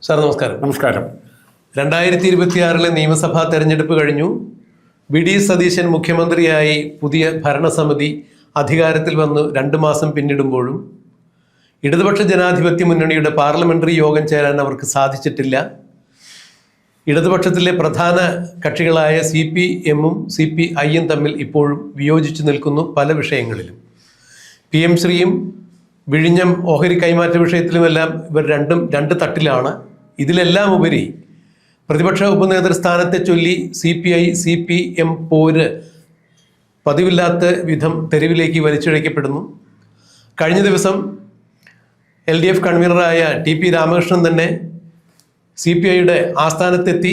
Sir നമസ്കാരം. നമസ്കാരം. 2026 നിയമസഭാ തെരഞ്ഞെടുപ്പ് കഴിഞ്ഞു. വി.ഡി. സതീശൻ മുഖ്യമന്ത്രിയായി പുതിയ ഭരണസമിതി അധികാരത്തിൽ വന്ന് 2 മാസം പിന്നിടുമ്പോഴും ഇടതുപക്ഷ ജനാധിപത്യ മുന്നണിയുടെ പാർലമെന്ററി യോഗം ചേരാൻ അവർക്ക് സാധിച്ചിട്ടില്ല. ഇടതുപക്ഷത്തിലെ പ്രധാന കക്ഷികളായ CPM-ഉം CPI-യും തമ്മിൽ ഇപ്പോഴും വിയോജിച്ചു നിൽക്കുന്നു പല വിഷയങ്ങളിലും. PM ശ്രീയും വിഴിഞ്ഞം ഓഹരി കൈമാറ്റ വിഷയത്തിലുമെല്ലാം ഇവർ രണ്ട് തട്ടിലാണ്. ഇതിലെല്ലാം ഉപരി പ്രതിപക്ഷ ഉപനേതൃസ്ഥാനത്തെ ചൊല്ലി CPI CPM പോര് പതിവില്ലാത്ത വിധം തെരുവിലേക്ക് വലിച്ചിഴക്കപ്പെടുന്നു. കഴിഞ്ഞ ദിവസം LDF കൺവീനറായ TP രാമകൃഷ്ണൻ തന്നെ CPIയുടെ ആസ്ഥാനത്തെത്തി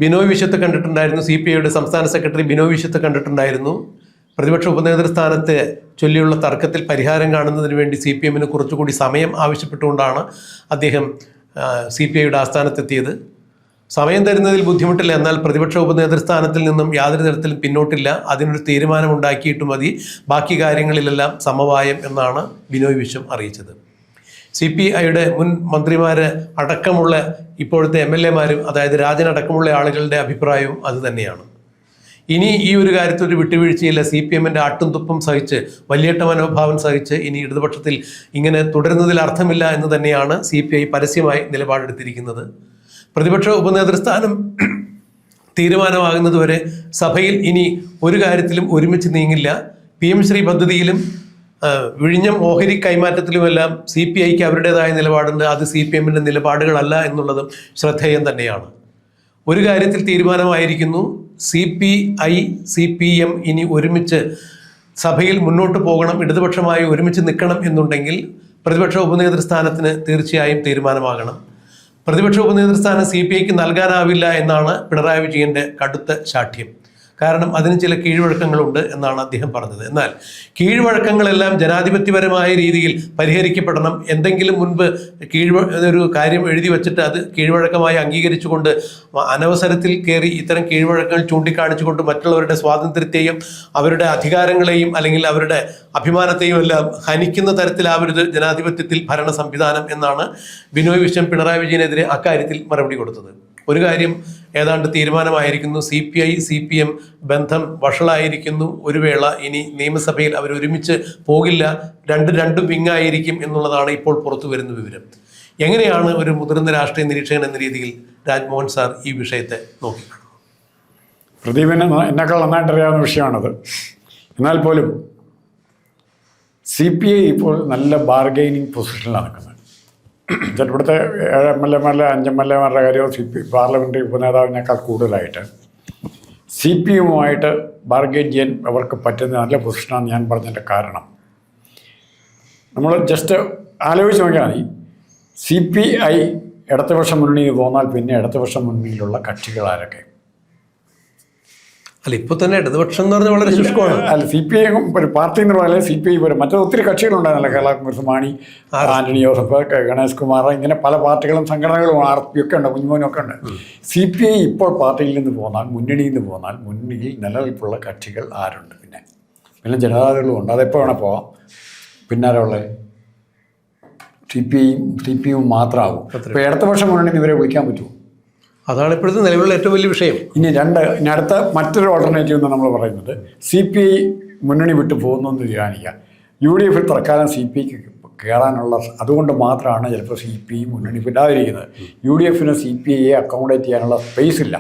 ബിനോയ് വിശ്വത്തെ കണ്ടിട്ടുണ്ടായിരുന്നു. CPIയുടെ സംസ്ഥാന സെക്രട്ടറി ബിനോയ് വിശ്വത്തെ കണ്ടിട്ടുണ്ടായിരുന്നു. പ്രതിപക്ഷ ഉപനേതൃസ്ഥാനത്തെ ചൊല്ലിയുള്ള തർക്കത്തിൽ പരിഹാരം കാണുന്നതിന് വേണ്ടി CPM-ന് കുറച്ചുകൂടി സമയം ആവശ്യപ്പെട്ടുകൊണ്ടാണ് അദ്ദേഹം CPIയുടെ ആസ്ഥാനത്തെത്തിയത്. സമയം തരുന്നതിൽ ബുദ്ധിമുട്ടില്ല, എന്നാൽ പ്രതിപക്ഷ ഉപനേതൃസ്ഥാനത്തിൽ നിന്നും യാതൊരു തരത്തിലും പിന്നോട്ടില്ല. അതിനൊരു തീരുമാനമുണ്ടാക്കിയിട്ട് മതി, ബാക്കി കാര്യങ്ങളിലെല്ലാം സമവായം എന്നാണ് ബിനോയ് വിശ്വം അറിയിച്ചത്. CPIയുടെ മുൻ മന്ത്രിമാർ അടക്കമുള്ള ഇപ്പോഴത്തെ MLA-മാരും, അതായത് രാജൻ അടക്കമുള്ള ആളുകളുടെ അഭിപ്രായവും അതുതന്നെയാണ്. ഇനി ഈ ഒരു കാര്യത്തിൽ ഒരു വിട്ടുവീഴ്ചയില്ല. CPM-ൻ്റെ ആട്ടും തുപ്പും സഹിച്ച്, വലിയേട്ട മനോഭാവം സഹിച്ച് ഇനി ഇടതുപക്ഷത്തിൽ ഇങ്ങനെ തുടരുന്നതിൽ അർത്ഥമില്ല എന്ന് തന്നെയാണ് CPI പരസ്യമായി നിലപാടെടുത്തിരിക്കുന്നത്. പ്രതിപക്ഷ ഉപനേതൃസ്ഥാനം തീരുമാനമാകുന്നതുവരെ സഭയിൽ ഇനി ഒരു കാര്യത്തിലും ഒരുമിച്ച് നീങ്ങില്ല. PM ശ്രീ പദ്ധതിയിലും വിഴിഞ്ഞം ഓഹരി കൈമാറ്റത്തിലുമെല്ലാം CPIക്ക് അവരുടേതായ നിലപാടുണ്ട്. അത് CPM-ൻ്റെ നിലപാടുകളല്ല എന്നുള്ളതും ശ്രദ്ധേയം തന്നെയാണ്. ഒരു കാര്യത്തിൽ തീരുമാനമായിരിക്കുന്നു, CPI CPM ഇനി ഒരുമിച്ച് സഭയിൽ മുന്നോട്ട് പോകണം, ഇടതുപക്ഷമായി ഒരുമിച്ച് നിൽക്കണം എന്നുണ്ടെങ്കിൽ പ്രതിപക്ഷ ഉപനേതൃസ്ഥാനത്തിന് തീർച്ചയായും തീരുമാനമാകണം. പ്രതിപക്ഷ ഉപനേതൃസ്ഥാനം CPIക്ക് നൽകാനാവില്ല എന്നാണ് പിണറായി വിജയൻ്റെ കടുത്ത ശാഠ്യം. കാരണം അതിന് ചില കീഴ്വഴക്കങ്ങളുണ്ട് എന്നാണ് അദ്ദേഹം പറഞ്ഞത്. എന്നാൽ കീഴ്വഴക്കങ്ങളെല്ലാം ജനാധിപത്യപരമായ രീതിയിൽ പരിഹരിക്കപ്പെടണം. എന്തെങ്കിലും മുൻപ് ഒരു കാര്യം എഴുതി വച്ചിട്ട് അത് കീഴ്വഴക്കമായി അംഗീകരിച്ചുകൊണ്ട് അനവസരത്തിൽ കയറി ഇത്തരം കീഴ്വഴക്കങ്ങൾ ചൂണ്ടിക്കാണിച്ചുകൊണ്ട് മറ്റുള്ളവരുടെ സ്വാതന്ത്ര്യത്തെയും അവരുടെ അധികാരങ്ങളെയും അല്ലെങ്കിൽ അവരുടെ അഭിമാനത്തെയും എല്ലാം ഹനിക്കുന്ന തരത്തിലാവരുത് ജനാധിപത്യത്തിൽ ഭരണ സംവിധാനം എന്നാണ് ബിനോയ് വിശ്വം പിണറായി വിജയനെതിരെ അക്കാര്യത്തിൽ മറുപടി കൊടുത്തത്. ഒരു കാര്യം ഏതാണ്ട് തീരുമാനമായിരിക്കുന്നു, CPI CPM ബന്ധം വഷളായിരിക്കുന്നു. ഒരു വേള ഇനി നിയമസഭയിൽ അവർ ഒരുമിച്ച് പോകില്ല, രണ്ടും വിങ്ങായിരിക്കും എന്നുള്ളതാണ് ഇപ്പോൾ പുറത്തു വരുന്ന വിവരം. എങ്ങനെയാണ് ഒരു മുതിർന്ന രാഷ്ട്രീയ നിരീക്ഷകൻ എന്ന രീതിയിൽ രാജ്മോഹൻ സാർ ഈ വിഷയത്തെ നോക്കിക്കാണുന്നത്? പ്രദീപിന് എന്നെക്കാൾ നന്നായിട്ട് അറിയാവുന്ന വിഷയമാണത്. എന്നാൽ പോലും CPI ഇപ്പോൾ നല്ല ബാർഗെയിനിങ് പൊസിഷനിലാണ് നിൽക്കുന്നത്. ഇവിടുത്തെ 7 MLA-മാരിലെ 5 MLA-മാരുടെ കാര്യവും പാർലമെൻ്ററി ഉപനേതാവിനേക്കാൾ കൂടുതലായിട്ട് CPM-ഉമായിട്ട് ബാർഗെയിൻ ചെയ്യാൻ അവർക്ക് പറ്റുന്ന നല്ല പൊസിഷനാണ് ഞാൻ പറഞ്ഞതിൻ്റെ കാരണം. നമ്മൾ ജസ്റ്റ് ആലോചിച്ച് നോക്കിയാൽ മതി. CPI ഇടതുപക്ഷ മുന്നണിയിൽ പോന്നാൽ പിന്നെ ഇടതുപക്ഷ മുന്നണിയിലുള്ള കക്ഷികൾ ആരൊക്കെ? അല്ല, ഇപ്പോൾ തന്നെ ഇടതുപക്ഷം എന്ന് പറഞ്ഞാൽ വളരെ ശുഷ്കമാണ്. അല്ല, CPI ഒരു പാർട്ടി എന്ന് പറഞ്ഞാൽ CPI വരും. മറ്റു ഒത്തിരി കക്ഷികളുണ്ടായിരുന്നല്ലോ. കേരള കോൺഗ്രസ്, മാണി, ആന്റണി ജോസഫ്, ഗണേഷ് കുമാർ, ഇങ്ങനെ പല പാർട്ടികളും സംഘടനകളും RP ഒക്കെ ഉണ്ട്, കുഞ്ഞുമോനൊക്കെ ഉണ്ട്. CPI ഇപ്പോൾ പാർട്ടിയിൽ നിന്ന് പോന്നാൽ, മുന്നണിയിൽ നിന്ന് പോന്നാൽ മുന്നണിയിൽ നിലനിൽപ്പുള്ള കക്ഷികൾ ആരുണ്ട്? പിന്നെ ജനതാദളും ഉണ്ട്. അതെപ്പോൾ വേണേൽ പോവാം. പിന്നാരുള്ളത് CPI മാത്രമാകും. ഇപ്പോൾ ഇടതുപക്ഷ മുന്നണിയിൽ ഇവരെ വിളിക്കാൻ പറ്റുമോ? അതാണ് ഇപ്പോഴത്തെ നിലവിലുള്ള ഏറ്റവും വലിയ വിഷയം. ഇനി അടുത്ത മറ്റൊരു ഓൾട്ടർനേറ്റീവ് എന്ന് നമ്മൾ പറയുന്നത്, CPI മുന്നണി വിട്ടു പോകുന്നു എന്ന് തീരുമാനിക്കുക. UDF തൽക്കാലം CPIക്ക് കയറാനുള്ള, അതുകൊണ്ട് മാത്രമാണ് ചിലപ്പോൾ CPI മുന്നണി വിടാതിരിക്കുന്നത്. UDF-ന് CPIയെ അക്കോമഡേറ്റ് ചെയ്യാനുള്ള സ്പേസ് ഇല്ല.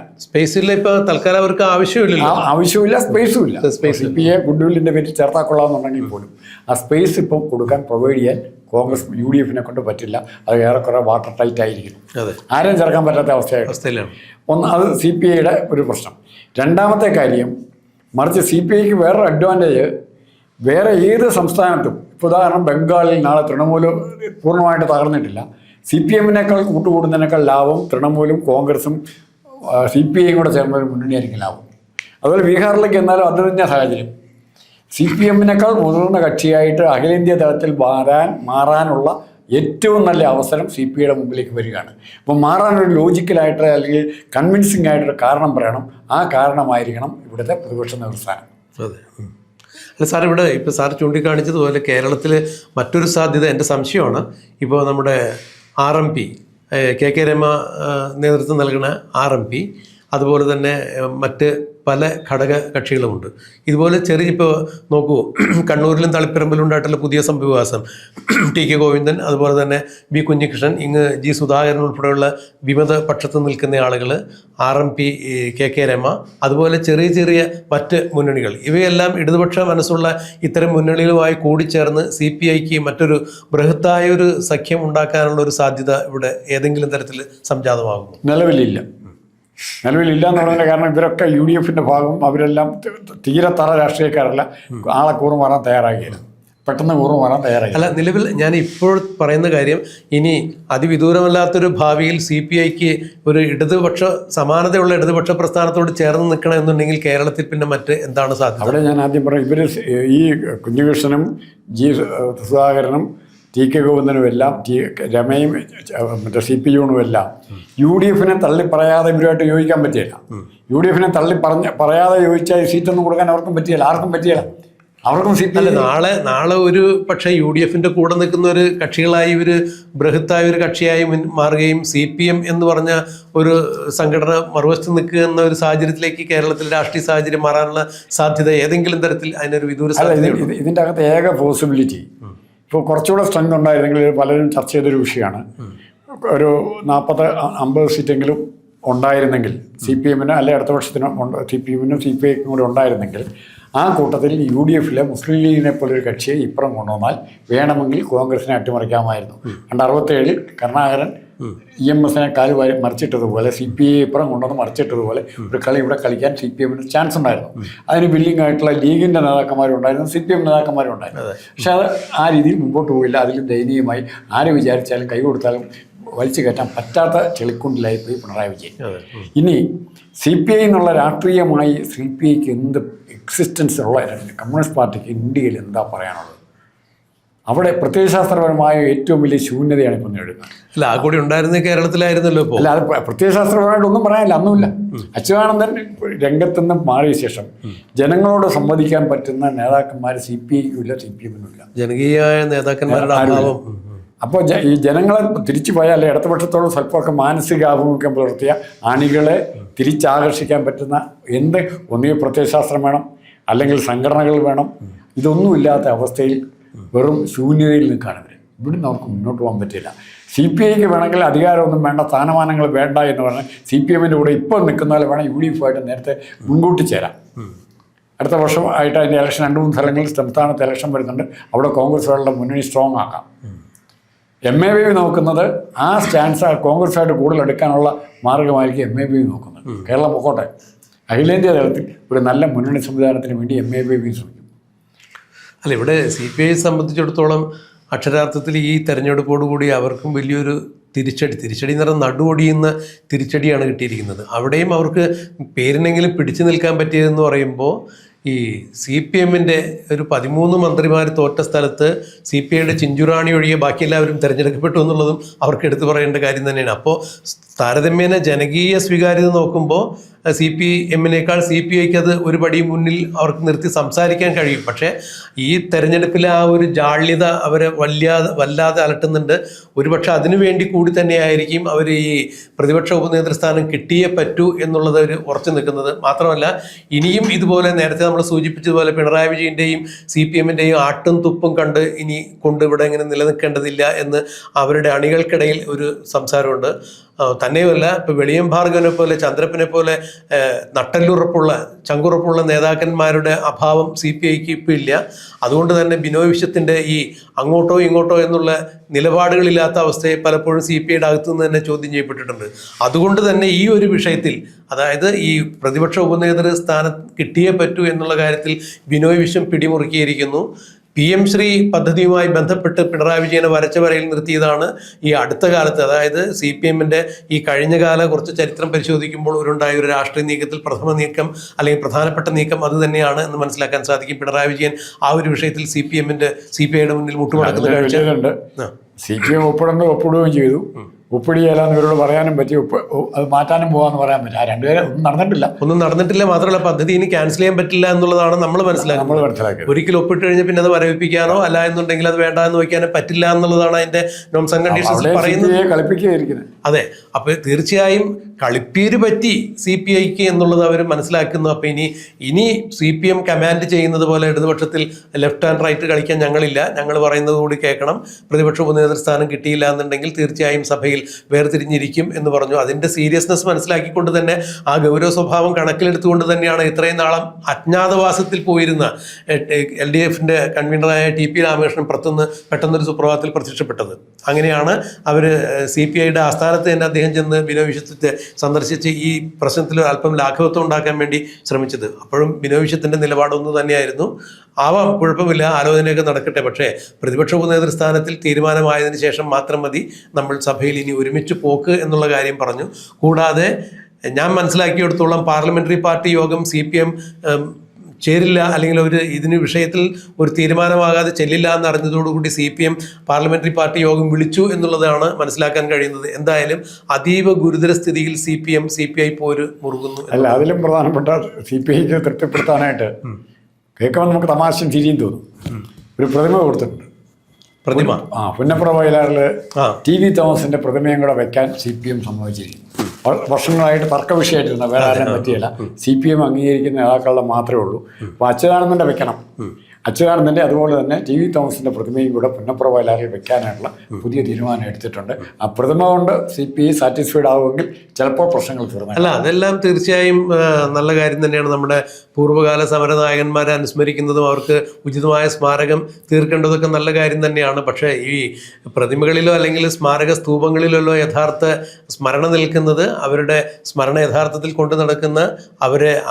ഇപ്പോൾ തൽക്കാലം അവർക്ക് ആവശ്യമില്ല, സ്പേസും ഇല്ല. CPIയെ ഗുഡ്വില്ലിൻ്റെ പേരിൽ ചേർത്താക്കൊള്ളാമെന്നുണ്ടെങ്കിൽ പോലും ആ സ്പേസ് ഇപ്പം കൊടുക്കാൻ പ്രൊവൈഡ് ചെയ്യാൻ കോൺഗ്രസ് UDF-നെ കൊണ്ട് പറ്റില്ല. അത് ഏറെക്കുറെ വാട്ടർ ടൈറ്റ് ആയിരിക്കുന്നു. ആരെയും ചേർക്കാൻ പറ്റാത്ത അവസ്ഥയിലാണ്. അത് CPIയുടെ ഒരു പ്രശ്നം. രണ്ടാമത്തെ കാര്യം, മറിച്ച് CPIക്ക് വേറൊരു അഡ്വാൻറ്റേജ് വേറെ ഏത് സംസ്ഥാനത്തും, ഇപ്പോൾ ഉദാഹരണം ബംഗാളിൽ നാളെ തൃണമൂല് പൂർണ്ണമായിട്ട് തകർന്നിട്ടില്ല. CPM-നേക്കാൾ കൂട്ടുകൂടുന്നതിനേക്കാൾ ലാഭം തൃണമൂലും കോൺഗ്രസും CPIയും കൂടെ ചേർന്നൊരു മുന്നണിയായിരിക്കും ലാഭം. അതുപോലെ ബീഹാറിലേക്ക് എന്നാലും അത് തന്നെ സാഹചര്യം. CPM-നേക്കാൾ മുതിർന്ന കക്ഷിയായിട്ട് അഖിലേന്ത്യാ തലത്തിൽ മാറാനുള്ള ഏറ്റവും നല്ല അവസരം CPIയുടെ മുമ്പിലേക്ക് വരികയാണ്. അപ്പോൾ മാറാനൊരു ലോജിക്കലായിട്ട് അല്ലെങ്കിൽ കൺവിൻസിംഗ് ആയിട്ടൊരു കാരണം പറയണം. ആ കാരണമായിരിക്കണം ഇവിടുത്തെ പ്രതിപക്ഷ നേതൃസ്ഥാനം. അതെ. അല്ല സാർ, ഇവിടെ ഇപ്പോൾ സാർ ചൂണ്ടിക്കാണിച്ചതുപോലെ കേരളത്തിൽ മറ്റൊരു സാധ്യത എൻ്റെ സംശയമാണ്. ഇപ്പോൾ നമ്മുടെ RMP കെ രമ നേതൃത്വം നൽകുന്ന RMP, അതുപോലെ തന്നെ മറ്റ് പല ഘടക കക്ഷികളുമുണ്ട്. ഇതുപോലെ ഇപ്പോൾ നോക്കൂ, കണ്ണൂരിലും തളിപ്പറമ്പിലും ഉണ്ടായിട്ടുള്ള പുതിയ സംഭവവികാസം TK ഗോവിന്ദൻ, അതുപോലെ തന്നെ B കുഞ്ഞികൃഷ്ണൻ, G സുധാകരൻ ഉൾപ്പെടെയുള്ള വിമത പക്ഷത്ത് നിൽക്കുന്ന ആളുകൾ, RMP, KK രമ, അതുപോലെ ചെറിയ മറ്റ് മുന്നണികൾ, ഇവയെല്ലാം ഇടതുപക്ഷ മനസ്സുള്ള ഇത്തരം മുന്നണികളുമായി കൂടിച്ചേർന്ന് CPIക്ക് മറ്റൊരു ബൃഹത്തായ ഒരു സഖ്യം ഉണ്ടാക്കാനുള്ള ഒരു സാധ്യത ഇവിടെ ഏതെങ്കിലും തരത്തിൽ സംജാതമാകുന്നു? നിലവിലില്ല എന്ന് പറഞ്ഞതിൻ്റെ കാരണം ഇവരൊക്കെ UDFിൻ്റെ ഭാഗം, അവരെല്ലാം തീരെ തറ രാഷ്ട്രീയക്കാരല്ല, ആളെ കൂറുമാറാൻ തയ്യാറാകില്ല, പെട്ടെന്ന് കൂറുമാറാൻ തയ്യാറായി. അല്ല, നിലവിൽ ഞാൻ ഇപ്പോൾ പറയുന്ന കാര്യം, ഇനി അതിവിദൂരമല്ലാത്തൊരു ഭാവിയിൽ CPIക്ക് ഒരു സമാനതയുള്ള ഇടതുപക്ഷ പ്രസ്ഥാനത്തോട് ചേർന്ന് നിൽക്കണം എന്നുണ്ടെങ്കിൽ കേരളത്തിൽ പിന്നെ മറ്റ് എന്താണ് സാധ്യത? അവിടെ ഞാൻ ആദ്യം പറയും, ഇവർ ഈ കുഞ്ഞികൃഷ്ണനും G സുധാകരനും TK ഗോവിന്ദനും എല്ലാം, രമയും മറ്റേ CPUനും എല്ലാം UDFിനെ തള്ളിപ്പറയാതെ ഇവരുമായിട്ട് യോജിക്കാൻ പറ്റിയില്ല. UDFിനെ പറയാതെ യോജിച്ചാൽ സീറ്റൊന്നും കൊടുക്കാൻ ആർക്കും പറ്റിയില്ല. അവർക്കും നാളെ ഒരു പക്ഷേ UDFിന്റെ കൂടെ നിൽക്കുന്ന ഒരു കക്ഷികളായി ഒരു ബൃഹത്തായ ഒരു കക്ഷിയായി മാറുകയും CPM എന്ന് പറഞ്ഞ ഒരു സംഘടന മറുവശത്ത് നിൽക്കുക എന്ന ഒരു സാഹചര്യത്തിലേക്ക് കേരളത്തിലെ രാഷ്ട്രീയ സാഹചര്യം മാറാനുള്ള സാധ്യത ഏതെങ്കിലും തരത്തിൽ അതിനൊരു വിദൂര സാധ്യത? ഇതിൻ്റെ അകത്ത് ഏക പോസിബിലിറ്റി, ഇപ്പോൾ കുറച്ചുകൂടെ സ്ട്രെങ്ത് ഉണ്ടായിരുന്നെങ്കിൽ പലരും ചർച്ച ചെയ്തൊരു വിഷയമാണ്, ഒരു 40-50 സീറ്റെങ്കിലും ഉണ്ടായിരുന്നെങ്കിൽ CPMന് അല്ലെ അടുത്ത വർഷത്തിനും CPMനും CPIക്കും കൂടി ഉണ്ടായിരുന്നെങ്കിൽ ആ കൂട്ടത്തിൽ UDFിലെ മുസ്ലിം ലീഗിനെ പോലൊരു കക്ഷിയെ ഇപ്പുറം കൊണ്ടുവന്നാൽ വേണമെങ്കിൽ കോൺഗ്രസിനെ അട്ടിമറിക്കാമായിരുന്നു. 1967 കരുണാകരൻ EMSനെ കാലുവാരി മറിച്ചിട്ടതുപോലെ CPI ഇപ്പുറം കൊണ്ടുവന്ന് മറിച്ചിട്ടതുപോലെ ഒരു കളി ഇവിടെ കളിക്കാൻ CPMന് ചാൻസ് ഉണ്ടായിരുന്നു. അതിന് ബില്ലിംഗ് ആയിട്ടുള്ള ലീഗിൻ്റെ നേതാക്കന്മാരും ഉണ്ടായിരുന്നു, CPM നേതാക്കന്മാരും ഉണ്ടായിരുന്നു. പക്ഷെ അത് ആ രീതിയിൽ മുമ്പോട്ട് പോയില്ല. അതിലും ദയനീയമായി ആര് വിചാരിച്ചാലും കൈ കൊടുത്താലും വലിച്ചു കയറ്റാൻ പറ്റാത്ത ചെളിക്കുണ്ടിലായി പോയി പിണറായി വിജയൻ. ഇനി CPI എന്നുള്ള രാഷ്ട്രീയമായി CPIക്ക് എന്ത് എക്സിസ്റ്റൻസ് ഉള്ള കമ്മ്യൂണിസ്റ്റ് പാർട്ടിക്ക് ഇന്ത്യയിൽ എന്താ പറയാനുള്ളത്? അവിടെ പ്രത്യയശാസ്ത്രപരമായ ഏറ്റവും വലിയ ശൂന്യതയാണ് ഇപ്പം നേടുന്നത്. അല്ല, ആ കൂടി ഉണ്ടായിരുന്നത് കേരളത്തിലായിരുന്നല്ലോ. ഇപ്പോൾ അല്ല, അത് പ്രത്യയശാസ്ത്രപരമായിട്ട് ഒന്നും പറയാനില്ല, അന്നുമില്ല. അച്യുതാനന്ദൻ രംഗത്തുനിന്ന് മാറിയ ശേഷം ജനങ്ങളോട് സംവദിക്കാൻ പറ്റുന്ന നേതാക്കന്മാർ CPIക്കും ഇല്ല, CPMനും ഇല്ല, ജനകീയമായ നേതാക്കന്മാരുടെ അഭാവം. അപ്പോൾ ഈ ജനങ്ങളെ തിരിച്ചു പോയാൽ ഇടതുപക്ഷത്തോട് സ്വല്പമൊക്കെ മാനസികാഭിമുഖ്യം പുലർത്തിയ അണികളെ തിരിച്ചാകർഷിക്കാൻ പറ്റുന്ന ഒന്നുകിൽ പ്രത്യയശാസ്ത്രം വേണം, അല്ലെങ്കിൽ സംഘടനകൾ വേണം. ഇതൊന്നുമില്ലാത്ത അവസ്ഥയിൽ വെറും ശൂന്യതയിൽ നിൽക്കുകയാണ് ഇവർ. ഇവിടുന്ന് അവർക്ക് മുന്നോട്ട് പോകാൻ പറ്റില്ല. CPIക്ക് വേണമെങ്കിൽ അധികാരമൊന്നും വേണ്ട, സ്ഥാനമാനങ്ങൾ വേണ്ട എന്ന് പറഞ്ഞ് CPMൻ്റെ കൂടെ ഇപ്പോൾ നിൽക്കുന്ന പോലെ വേണം UDFായിട്ട് നേരത്തെ മുൻകൂട്ടി ചേരാം. അടുത്ത വർഷമായിട്ട് അതിൻ്റെ ഇലക്ഷൻ 2-3 സ്ഥലങ്ങളിൽ സംസ്ഥാനത്ത് ഇലക്ഷൻ വരുന്നുണ്ട്. അവിടെ കോൺഗ്രസുകളുടെ മുന്നണി സ്ട്രോങ് ആക്കാം. MAB നോക്കുന്നത് ആ സ്റ്റാൻസ് കോൺഗ്രസുമായിട്ട് കൂടുതൽ എടുക്കാനുള്ള മാർഗമായിരിക്കും MAB നോക്കുന്നത്. കേരളം പൊക്കോട്ടെ, അഖിലേന്ത്യാ തലത്തിൽ ഒരു നല്ല മുന്നണി സംവിധാനത്തിന് വേണ്ടി MAB ശ്രമിക്കും. അല്ല, ഇവിടെ CPI സംബന്ധിച്ചിടത്തോളം അക്ഷരാർത്ഥത്തിൽ ഈ തെരഞ്ഞെടുപ്പോടുകൂടി അവർക്കും വലിയൊരു തിരിച്ചടി എന്ന് പറഞ്ഞാൽ നടുവൊടിയുന്ന തിരിച്ചടിയാണ് കിട്ടിയിരിക്കുന്നത്. അവിടെയും അവർക്ക് പേരിനെങ്കിലും പിടിച്ചു നിൽക്കാൻ പറ്റിയതെന്ന് പറയുമ്പോൾ ഈ CPMൻ്റെ ഒരു 13 മന്ത്രിമാർ തോറ്റ സ്ഥലത്ത് CPIയുടെ ചിഞ്ചുറാണി ഒഴികെ ബാക്കി എല്ലാവരും തിരഞ്ഞെടുക്കപ്പെട്ടു എന്നുള്ളതും അവർക്ക് എടുത്തു പറയേണ്ട കാര്യം തന്നെയാണ്. അപ്പോൾ താരതമ്യേന ജനകീയ സ്വീകാര്യത നോക്കുമ്പോൾ CPMനേക്കാൾ CPIക്ക് അത് ഒരു പടി മുന്നിൽ അവർക്ക് നിർത്തി സംസാരിക്കാൻ കഴിയും. പക്ഷേ ഈ തെരഞ്ഞെടുപ്പിലെ ആ ഒരു ജാള്യത അവരെ വല്ലാതെ അലട്ടുന്നുണ്ട്. ഒരുപക്ഷെ അതിനുവേണ്ടി കൂടി തന്നെയായിരിക്കും അവർ ഈ പ്രതിപക്ഷ ഉപനേതൃസ്ഥാനം കിട്ടിയേ പറ്റൂ എന്നുള്ളത് അവർ ഉറച്ചു നിൽക്കുന്നത്. മാത്രമല്ല, ഇനിയും ഇതുപോലെ നേരത്തെ നമ്മൾ സൂചിപ്പിച്ചതുപോലെ പിണറായി വിജയൻ്റെയും CPMൻ്റെയും ആട്ടും തുപ്പും കണ്ട് ഇനി ഇവിടെ ഇങ്ങനെ നിലനിൽക്കേണ്ടതില്ല എന്ന് അവരുടെ അണികൾക്കിടയിൽ ഒരു സംസാരമുണ്ട്. തന്നെയുമല്ല, ഇപ്പോൾ വെളിയം ഭാർഗവനെ പോലെ ചന്ദ്രപ്പനെ പോലെ ചങ്കുറപ്പുള്ള നേതാക്കന്മാരുടെ അഭാവം CPIക്ക് ഇപ്പോൾ ഇല്ല. അതുകൊണ്ട് തന്നെ ബിനോയ് വിശ്വത്തിൻ്റെ ഈ അങ്ങോട്ടോ ഇങ്ങോട്ടോ എന്നുള്ള നിലപാടുകളില്ലാത്ത അവസ്ഥയെ പലപ്പോഴും CPIയുടെ അകത്തുനിന്ന് തന്നെ ചോദ്യം ചെയ്യപ്പെട്ടിട്ടുണ്ട്. അതുകൊണ്ട് തന്നെ ഈ ഒരു വിഷയത്തിൽ, അതായത് ഈ പ്രതിപക്ഷ ഉപനേതൃ സ്ഥാനം കിട്ടിയേ പറ്റൂ എന്നുള്ള കാര്യത്തിൽ ബിനോയ് വിശ്വം പിടിമുറുക്കിയിരിക്കുന്നു. PM ശ്രീ പദ്ധതിയുമായി ബന്ധപ്പെട്ട് പിണറായി വിജയനെ വരച്ച വരയിൽ നിർത്തിയതാണ് ഈ അടുത്ത കാലത്ത്, അതായത് CPMൻ്റെ ഈ കഴിഞ്ഞ കാല കുറച്ച് ചരിത്രം പരിശോധിക്കുമ്പോൾ ഉണ്ടായ ഒരു രാഷ്ട്രീയ നീക്കത്തിൽ പ്രഥമ നീക്കം അല്ലെങ്കിൽ പ്രധാനപ്പെട്ട നീക്കം അത് തന്നെയാണ് എന്ന് മനസ്സിലാക്കാൻ സാധിക്കും. പിണറായി വിജയൻ ആ ഒരു വിഷയത്തിൽ CPIയുടെ മുന്നിൽ മുട്ടുമടക്കുന്ന കാഴ്ച. CPM ഒപ്പിടുകയും ചെയ്തു, ഒപ്പിടിയാലെന്ന് ഇവരോട് പറയാനും പറ്റി, അത് മാറ്റാനും പോകാമെന്ന് പറയാൻ പറ്റും. ആ രണ്ടുപേരും ഒന്നും നടന്നിട്ടില്ല. മാത്രമല്ല പദ്ധതി ഇനി ക്യാൻസൽ ചെയ്യാൻ പറ്റില്ല എന്നുള്ളതാണ് നമ്മൾ മനസ്സിലാക്കുന്നത്. ഒരിക്കലും ഒപ്പിട്ട് കഴിഞ്ഞാൽ പിന്നെ അത് മരവിപ്പിക്കാനോ അല്ല എന്നുണ്ടെങ്കിൽ അത് വേണ്ട എന്ന് വയ്ക്കാനോ പറ്റില്ല എന്നുള്ളതാണ് അതിന്റെ നോംസ് ആൻഡ് കണ്ടീഷൻസ് പറയുന്നത്. അതെ, അപ്പൊ തീർച്ചയായും കളിപ്പീര് പറ്റി CPIക്ക് എന്നുള്ളത് അവർ മനസ്സിലാക്കുന്നു. അപ്പൊ ഇനി CPM കമാൻഡ് ചെയ്യുന്നത് പോലെ ഇടതുപക്ഷത്തിൽ ലെഫ്റ്റ് ആൻഡ് റൈറ്റ് കളിക്കാൻ ഞങ്ങളില്ല, ഞങ്ങൾ പറയുന്നത് കൂടി കേൾക്കണം, പ്രതിപക്ഷ ഉപനേതൃസ്ഥാനം കിട്ടിയില്ല എന്നുണ്ടെങ്കിൽ തീർച്ചയായും സഭയിൽ വേർതിരിഞ്ഞിരിക്കും എന്ന് പറഞ്ഞു. അതിന്റെ സീരിയസ്നെസ് മനസ്സിലാക്കിക്കൊണ്ട് തന്നെ ആ ഗൗരവ സ്വഭാവം കണക്കിലെടുത്തുകൊണ്ട് തന്നെയാണ് ഇത്രയും നാളം അജ്ഞാതവാസത്തിൽ പോയിരുന്ന LDFന്റെ കൺവീനറായ TP രാമകൃഷ്ണൻ പെട്ടെന്നൊരു സുപ്രഭാതത്തിൽ പ്രത്യക്ഷപ്പെട്ടത്. അങ്ങനെയാണ് അവർ CPIയുടെ ആസ്ഥാനത്ത് തന്നെ അദ്ദേഹം ചെന്ന് ബിനോയ് വിശ്വത്തെ സന്ദർശിച്ച് ഈ പ്രശ്നത്തിൽ അല്പം ലാഘവത്വം ഉണ്ടാക്കാൻ വേണ്ടി ശ്രമിച്ചത്. അപ്പോഴും ബിനോയ് വിശ്വത്തിന്റെ നിലപാടൊന്നു തന്നെയായിരുന്നു, ആവാം കുഴപ്പമില്ല, ആലോചനയൊക്കെ നടക്കട്ടെ, പക്ഷേ പ്രതിപക്ഷ ഉപനേതൃസ്ഥാനത്തിൽ തീരുമാനമായതിനു ശേഷം മാത്രം മതി നമ്മൾ സഭയിൽ ഇനി ഒരുമിച്ച് പോക്ക് എന്നുള്ള കാര്യം പറഞ്ഞു. കൂടാതെ ഞാൻ മനസ്സിലാക്കിയെടുത്തോളം പാർലമെന്ററി പാർട്ടി യോഗം CPM ചേരില്ല, അല്ലെങ്കിൽ ഇതിന് വിഷയത്തിൽ ഒരു തീരുമാനമാകാതെ ചെല്ലില്ല എന്ന് അറിഞ്ഞതോടുകൂടി CPM പാർലമെന്ററി പാർട്ടി യോഗം വിളിച്ചു എന്നുള്ളതാണ് മനസ്സിലാക്കാൻ കഴിയുന്നത്. എന്തായാലും അതീവ ഗുരുതര സ്ഥിതിയിൽ CPI പോര് മുറുകുന്നു. അല്ല, അതിലും പ്രധാനപ്പെട്ട CPIക്ക് തൃപ്തിപ്പെടുത്താനായിട്ട് കേൾക്കുമ്പോൾ നമുക്ക് തമാശയും ചിരിയും തോന്നും. ഒരു പ്രതിമ കൊടുത്തിട്ടുണ്ട്. പുന്നപ്ര വയലാറിൽ TV തോമസിന്റെ പ്രതിമയും കൂടെ വെക്കാൻ CPM സമ്മതിച്ചിരിക്കുന്നു. വർഷങ്ങളായിട്ട് തർക്ക വിഷയമായിട്ടിരുന്ന വേറെ ആരും പറ്റിയല്ല, CPM അംഗീകരിക്കുന്ന നേതാക്കളുടെ മാത്രമേ ഉള്ളൂ. അപ്പോൾ അച്യുതാനന്ദൻ്റെ വെക്കണം. അച്യുതാനന്ദൻ്റെ അതുപോലെ തന്നെ TV തോമസിൻ്റെ പ്രതിമയും കൂടെ പുന്നപ്ര വയലാറിൽ വെക്കാനായിട്ടുള്ള പുതിയ തീരുമാനം എടുത്തിട്ടുണ്ട്. ആ പ്രതിമ കൊണ്ട് CPI സാറ്റിസ്ഫൈഡ് ആവുമെങ്കിൽ ചിലപ്പോൾ പ്രശ്നങ്ങൾ തീർന്നു. അല്ല, അതെല്ലാം തീർച്ചയായും നല്ല കാര്യം തന്നെയാണ്. നമ്മുടെ പൂർവ്വകാല സമരനായകന്മാരെ അനുസ്മരിക്കുന്നതും അവർക്ക് ഉചിതമായ സ്മാരകം തീർക്കേണ്ടതൊക്കെ നല്ല കാര്യം തന്നെയാണ്. പക്ഷേ ഈ പ്രതിമകളിലോ അല്ലെങ്കിൽ സ്മാരക സ്തൂപങ്ങളിലോ യഥാർത്ഥ സ്മരണ നിൽക്കുന്നത്, അവരുടെ സ്മരണ യഥാർത്ഥത്തിൽ കൊണ്ടു നടക്കുന്ന,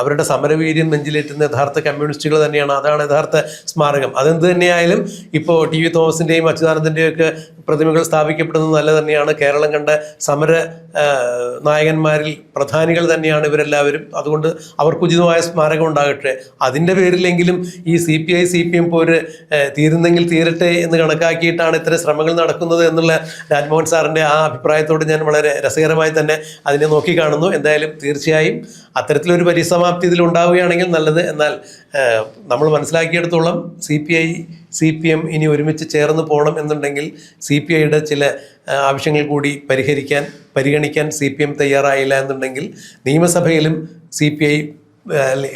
അവരുടെ സമരവീര്യം നെഞ്ചിലേറ്റുന്ന യഥാർത്ഥ കമ്മ്യൂണിസ്റ്റുകൾ തന്നെയാണ്. അതാണ് യഥാർത്ഥ സ്മാരകം. അതെന്ത് തന്നെയായാലും ഇപ്പോൾ TV തോമസിൻ്റെയും അച്യുതാനന്ദൻ്റെയും ഒക്കെ പ്രതിമകൾ സ്ഥാപിക്കപ്പെടുന്നത് നല്ല തന്നെയാണ്. കേരളം കണ്ട സമര നായകന്മാരിൽ പ്രധാനികൾ തന്നെയാണ് ഇവരെല്ലാവരും. അതുകൊണ്ട് അവർക്ക് ഉചിതമായ സ്മാരകം ഉണ്ടാകട്ടെ. അതിൻ്റെ പേരിലെങ്കിലും ഈ CPM പോര് തീരുന്നെങ്കിൽ തീരട്ടെ എന്ന് കണക്കാക്കിയിട്ടാണ് ഇത്തരം ശ്രമങ്ങൾ നടക്കുന്നത് എന്നുള്ള രാജ്മോഹൻ സാറിൻ്റെ ആ അഭിപ്രായത്തോട് ഞാൻ വളരെ രസകരമായി തന്നെ അതിനെ നോക്കിക്കാണുന്നു. എന്തായാലും തീർച്ചയായും അത്തരത്തിലൊരു പരിസമാപ്തി ഇതിൽ ഉണ്ടാവുകയാണെങ്കിൽ നല്ലത്. എന്നാൽ നമ്മൾ മനസ്സിലാക്കിയെടുത്തോളം CPM ഇനി ഒരുമിച്ച് ചേർന്ന് പോകണം എന്നുണ്ടെങ്കിൽ CPIയുടെ ചില ആവശ്യങ്ങൾ കൂടി പരിഗണിക്കാൻ CPM തയ്യാറായില്ല എന്നുണ്ടെങ്കിൽ നിയമസഭയിലും CPI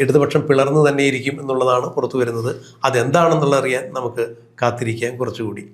ഇടതുപക്ഷം പിളർന്നു തന്നെയിരിക്കും എന്നുള്ളതാണ് പുറത്തു വരുന്നത്. അതെന്താണെന്നുള്ളത് അറിയാൻ നമുക്ക് കാത്തിരിക്കാം കുറച്ചുകൂടി.